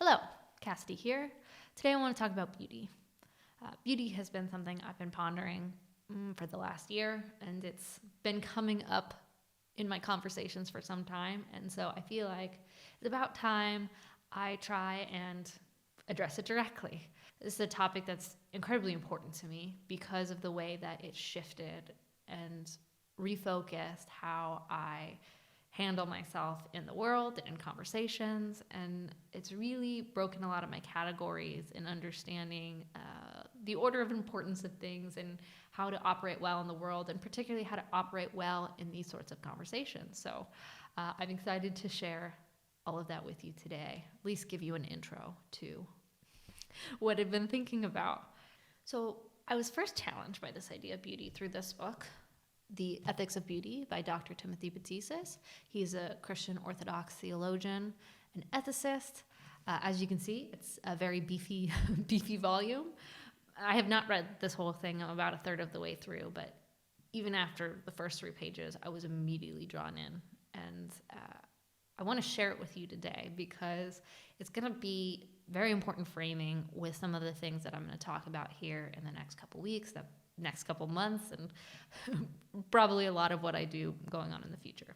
Hello, Chaste here. Today I want to talk about beauty. Beauty has been something I've been pondering for the last year, and it's been coming up in my conversations for some time, and so I feel like it's about time I try and address it directly. This is a topic that's incredibly important to me because of the way that it shifted and refocused how I handle myself in the world and in conversations, and it's really broken a lot of my categories in understanding the order of importance of things and how to operate well in the world, and particularly how to operate well in these sorts of conversations. So I'm excited to share all of that with you today, at least give you an intro to what I've been thinking about. So I was first challenged by this idea of beauty through this book, The Ethics of Beauty by Dr. Timothy Patitsas. He's a Christian Orthodox theologian, an ethicist. As you can see, it's a very beefy volume. I have not read this whole thing. I'm about a third of the way through, but even after the first 3 pages, I was immediately drawn in. And I want to share it with you today because it's going to be very important framing with some of the things that I'm going to talk about here in the next couple weeks, the next couple months, and probably a lot of what I do going on in the future.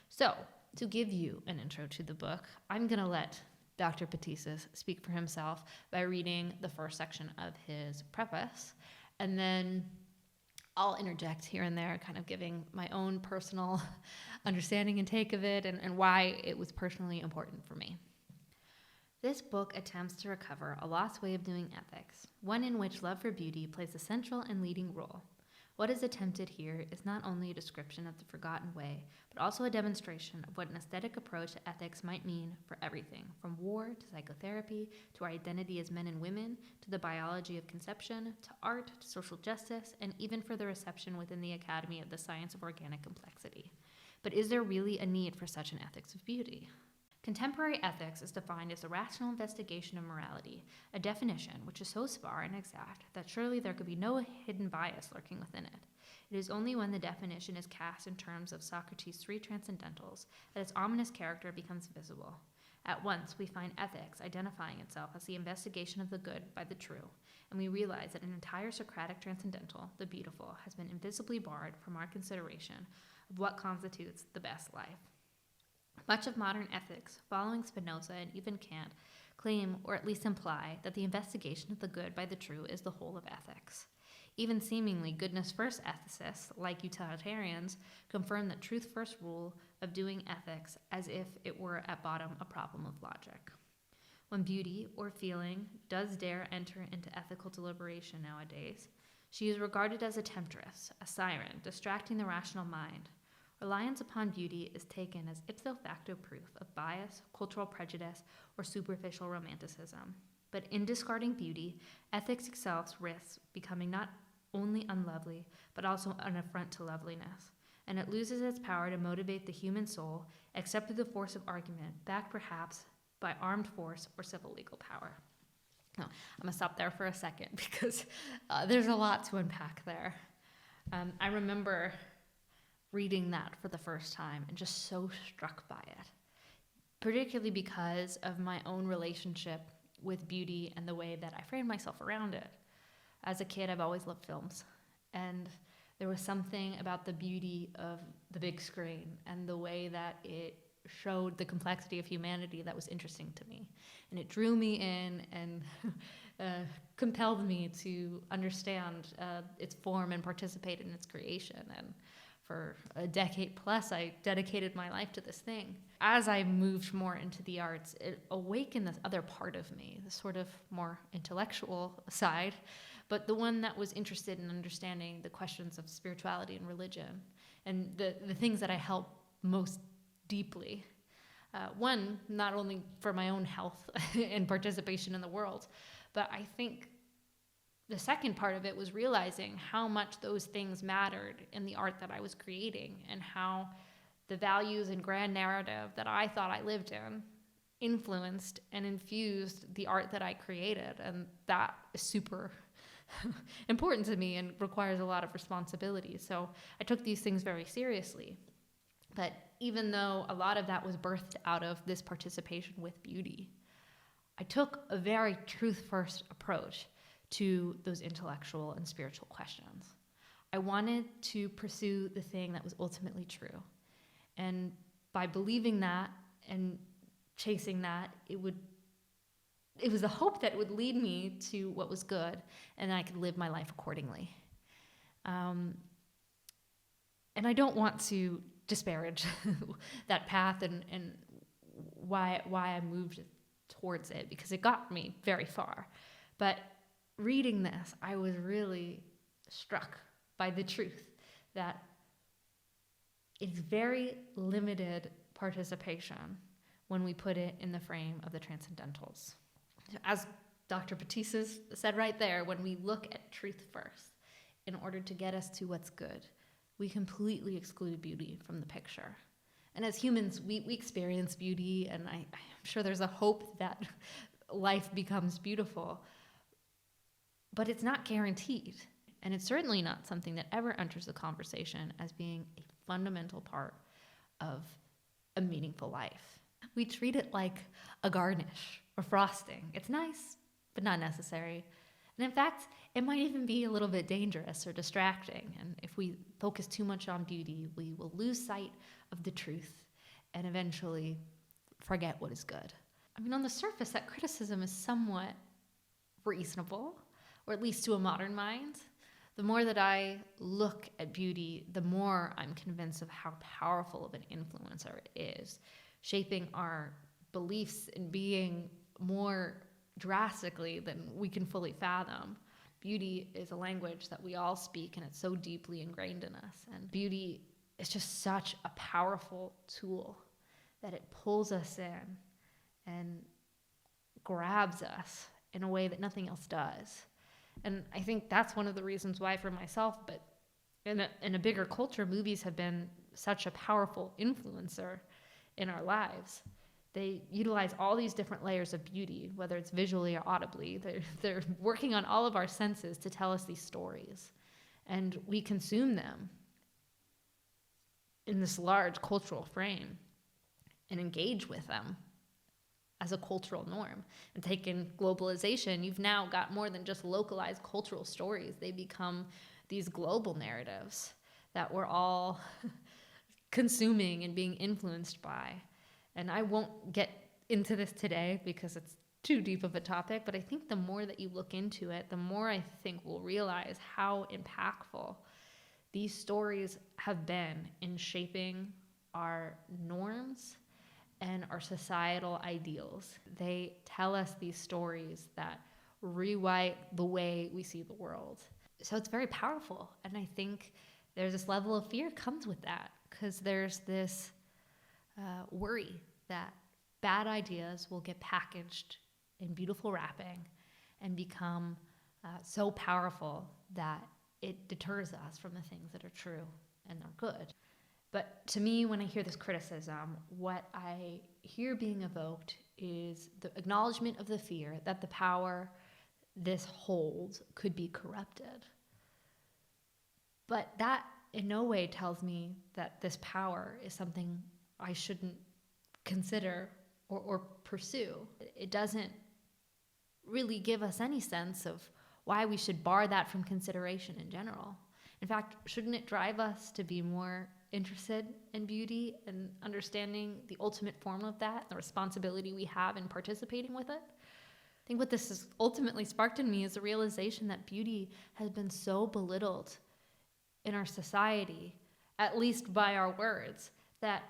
So, to give you an intro to the book, I'm going to let Dr. Patitsas speak for himself by reading the first section of his preface, and then I'll interject here and there, kind of giving my own personal understanding and take of it, and why it was personally important for me. This book attempts to recover a lost way of doing ethics, one in which love for beauty plays a central and leading role. What is attempted here is not only a description of the forgotten way, but also a demonstration of what an aesthetic approach to ethics might mean for everything, from war to psychotherapy, to our identity as men and women, to the biology of conception, to art, to social justice, and even for the reception within the Academy of the Science of Organic Complexity. But is there really a need for such an ethics of beauty? Contemporary ethics is defined as a rational investigation of morality, a definition which is so sparse and exact that surely there could be no hidden bias lurking within it. It is only when the definition is cast in terms of Socrates' 3 transcendentals that its ominous character becomes visible. At once, we find ethics identifying itself as the investigation of the good by the true, and we realize that an entire Socratic transcendental, the beautiful, has been invisibly barred from our consideration of what constitutes the best life. Much of modern ethics, following Spinoza and even Kant, claim, or at least imply, that the investigation of the good by the true is the whole of ethics. Even seemingly goodness-first ethicists, like utilitarians, confirm the truth-first rule of doing ethics as if it were at bottom a problem of logic. When beauty, or feeling, does dare enter into ethical deliberation nowadays, she is regarded as a temptress, a siren, distracting the rational mind. Reliance upon beauty is taken as ipso facto proof of bias, cultural prejudice, or superficial romanticism. But in discarding beauty, ethics itself risks becoming not only unlovely, but also an affront to loveliness, and it loses its power to motivate the human soul, except through the force of argument, backed perhaps by armed force or civil legal power. Now, I'm going to stop there for a second because there's a lot to unpack there. I remember reading that for the first time and just so struck by it, particularly because of my own relationship with beauty and the way that I framed myself around it. As a kid, I've always loved films, and there was something about the beauty of the big screen and the way that it showed the complexity of humanity that was interesting to me, and it drew me in and compelled me to understand its form and participate in its creation. And for a decade plus, I dedicated my life to this thing. As I moved more into the arts, it awakened this other part of me, this sort of more intellectual side, but the one that was interested in understanding the questions of spirituality and religion, and the things that I held most deeply. One, not only for my own health and participation in the world, but I think the second part of it was realizing how much those things mattered in the art that I was creating, and how the values and grand narrative that I thought I lived in influenced and infused the art that I created. And that is super important to me and requires a lot of responsibility. So I took these things very seriously. But even though a lot of that was birthed out of this participation with beauty, I took a very truth-first approach to those intellectual and spiritual questions. I wanted to pursue the thing that was ultimately true. And by believing that and chasing that, it was a hope that it would lead me to what was good, and I could live my life accordingly. And I don't want to disparage that path and why I moved towards it, because it got me very far. But reading this, I was really struck by the truth that it's very limited participation when we put it in the frame of the transcendentals. As Dr. Patitsas said right there, when we look at truth first, in order to get us to what's good, we completely exclude beauty from the picture. And as humans, we experience beauty, and I'm sure there's a hope that life becomes beautiful, but it's not guaranteed. And it's certainly not something that ever enters the conversation as being a fundamental part of a meaningful life. We treat it like a garnish or frosting. It's nice, but not necessary. And in fact, it might even be a little bit dangerous or distracting. And if we focus too much on beauty, we will lose sight of the truth and eventually forget what is good. I mean, on the surface, that criticism is somewhat reasonable, or at least to a modern mind. The more that I look at beauty, the more I'm convinced of how powerful of an influencer it is, shaping our beliefs and being more drastically than we can fully fathom. Beauty is a language that we all speak, and it's so deeply ingrained in us. And beauty is just such a powerful tool that it pulls us in and grabs us in a way that nothing else does. And I think that's one of the reasons why, for myself, but in a bigger culture, movies have been such a powerful influencer in our lives. They utilize all these different layers of beauty, whether it's visually or audibly. They're working on all of our senses to tell us these stories. And we consume them in this large cultural frame and engage with them as a cultural norm. And taking globalization, you've now got more than just localized cultural stories. They become these global narratives that we're all consuming and being influenced by. And I won't get into this today because it's too deep of a topic, but I think the more that you look into it, the more I think we'll realize how impactful these stories have been in shaping our norms and our societal ideals. They tell us these stories that rewrite the way we see the world. So it's very powerful. And I think there's this level of fear comes with that, because there's this worry that bad ideas will get packaged in beautiful wrapping and become so powerful that it deters us from the things that are true and are good. But to me, when I hear this criticism, what I hear being evoked is the acknowledgement of the fear that the power this holds could be corrupted. But that in no way tells me that this power is something I shouldn't consider or pursue. It doesn't really give us any sense of why we should bar that from consideration in general. In fact, shouldn't it drive us to be more interested in beauty and understanding the ultimate form of that, the responsibility we have in participating with it? I think what this has ultimately sparked in me is the realization that beauty has been so belittled in our society, at least by our words, that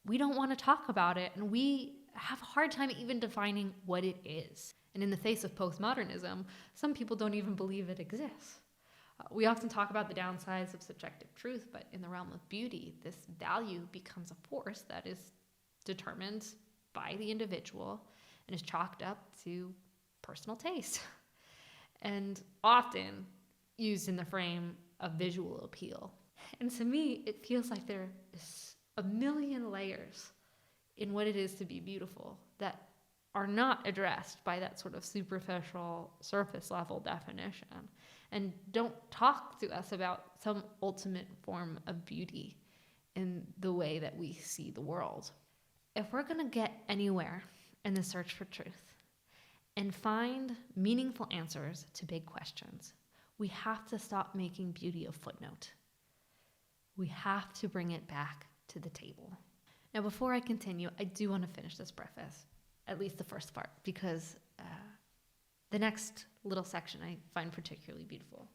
we don't want to talk about it, and we have a hard time even defining what it is. And in the face of postmodernism, some people don't even believe it exists. We often talk about the downsides of subjective truth, but in the realm of beauty, this value becomes a force that is determined by the individual and is chalked up to personal taste and often used in the frame of visual appeal. And to me, it feels like there is a million layers in what it is to be beautiful that are not addressed by that sort of superficial, surface level definition, and don't talk to us about some ultimate form of beauty in the way that we see the world. If we're going to get anywhere in the search for truth, and find meaningful answers to big questions. We have to stop making beauty a footnote. We have to bring it back to the table. Now, before I continue, I do want to finish this preface, at least the first part, because the next little section I find particularly beautiful.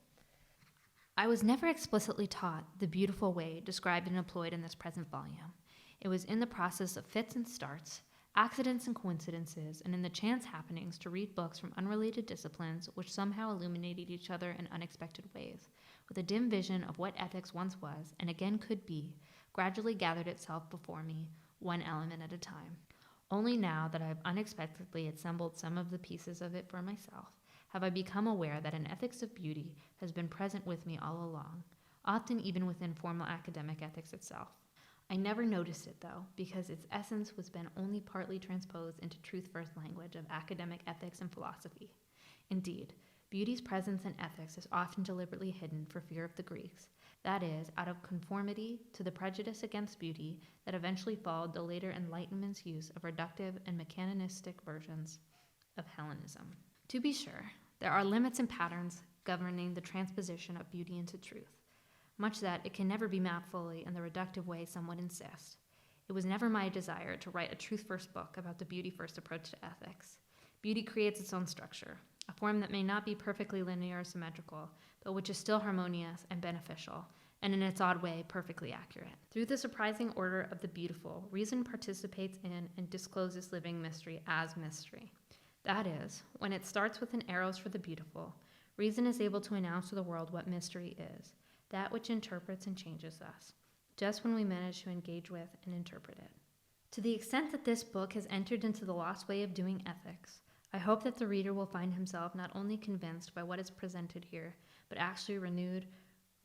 I was never explicitly taught the beautiful way described and employed in this present volume. It was in the process of fits and starts, accidents and coincidences, and in the chance happenings to read books from unrelated disciplines which somehow illuminated each other in unexpected ways, with a dim vision of what ethics once was and again could be, gradually gathered itself before me, one element at a time. Only now that I have unexpectedly assembled some of the pieces of it for myself, have I become aware that an ethics of beauty has been present with me all along, often even within formal academic ethics itself. I never noticed it, though, because its essence was been only partly transposed into truth-first language of academic ethics and philosophy. Indeed, beauty's presence in ethics is often deliberately hidden for fear of the Greeks, that is, out of conformity to the prejudice against beauty that eventually followed the later Enlightenment's use of reductive and mechanistic versions of Hellenism. To be sure, there are limits and patterns governing the transposition of beauty into truth, much that it can never be mapped fully in the reductive way some would insist. It was never my desire to write a truth-first book about the beauty-first approach to ethics. Beauty creates its own structure, a form that may not be perfectly linear or symmetrical, but which is still harmonious and beneficial, and in its odd way, perfectly accurate. Through the surprising order of the beautiful, reason participates in and discloses living mystery as mystery. That is, when it starts with an eros for the beautiful, reason is able to announce to the world what mystery is, that which interprets and changes us, just when we manage to engage with and interpret it. To the extent that this book has entered into the lost way of doing ethics, I hope that the reader will find himself not only convinced by what is presented here, but actually renewed,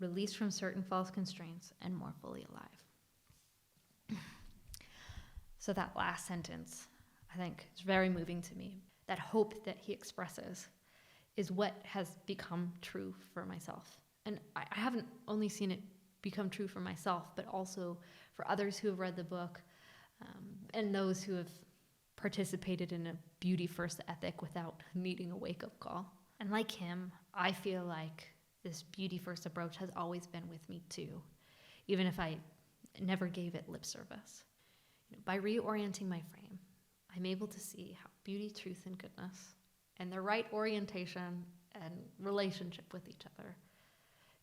released from certain false constraints, and more fully alive. So that last sentence, I think, is very moving to me. That hope that he expresses is what has become true for myself. And I haven't only seen it become true for myself, but also for others who have read the book and those who have participated in a beauty-first ethic without needing a wake-up call. And like him, I feel like this beauty-first approach has always been with me too, even if I never gave it lip service. By reorienting my frame, I'm able to see how beauty, truth, and goodness, and their right orientation and relationship with each other,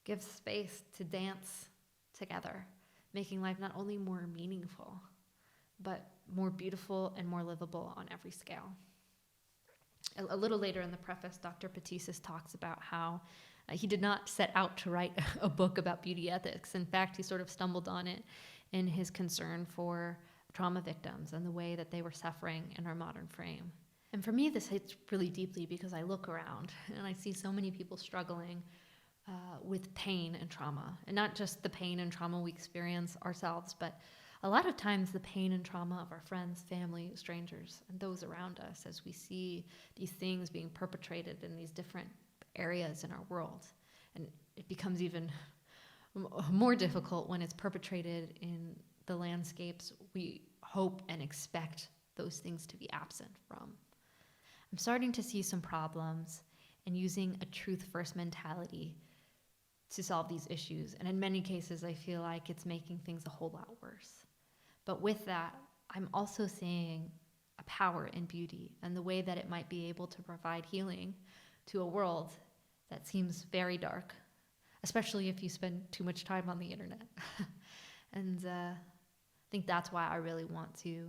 gives space to dance together, making life not only more meaningful, but more beautiful and more livable on every scale. A little later in the preface, Dr. Patitsas talks about how he did not set out to write a book about beauty ethics. In fact, he sort of stumbled on it in his concern for trauma victims and the way that they were suffering in our modern frame. And for me, this hits really deeply because I look around and I see so many people struggling with pain and trauma. And not just the pain and trauma we experience ourselves, but a lot of times the pain and trauma of our friends, family, strangers, and those around us as we see these things being perpetrated in these different areas in our world. And it becomes even more difficult when it's perpetrated in the landscapes we hope and expect those things to be absent from. I'm starting to see some problems in using a truth-first mentality to solve these issues. And in many cases, I feel like it's making things a whole lot worse. But with that, I'm also seeing a power in beauty and the way that it might be able to provide healing to a world that seems very dark, especially if you spend too much time on the internet. And I think that's why I really want to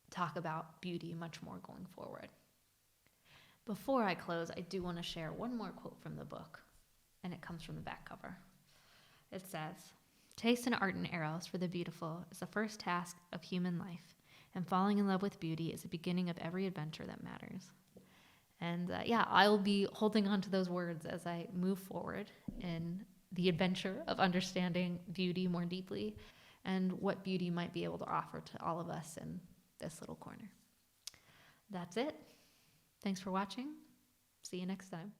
talk about beauty much more going forward. Before I close, I do want to share one more quote from the book, and it comes from the back cover. It says, "Chaste and ardent eros for the beautiful is the first task of human life, and falling in love with beauty is the beginning of every adventure that matters." And I'll be holding on to those words as I move forward in the adventure of understanding beauty more deeply and what beauty might be able to offer to all of us in this little corner. That's it. Thanks for watching. See you next time.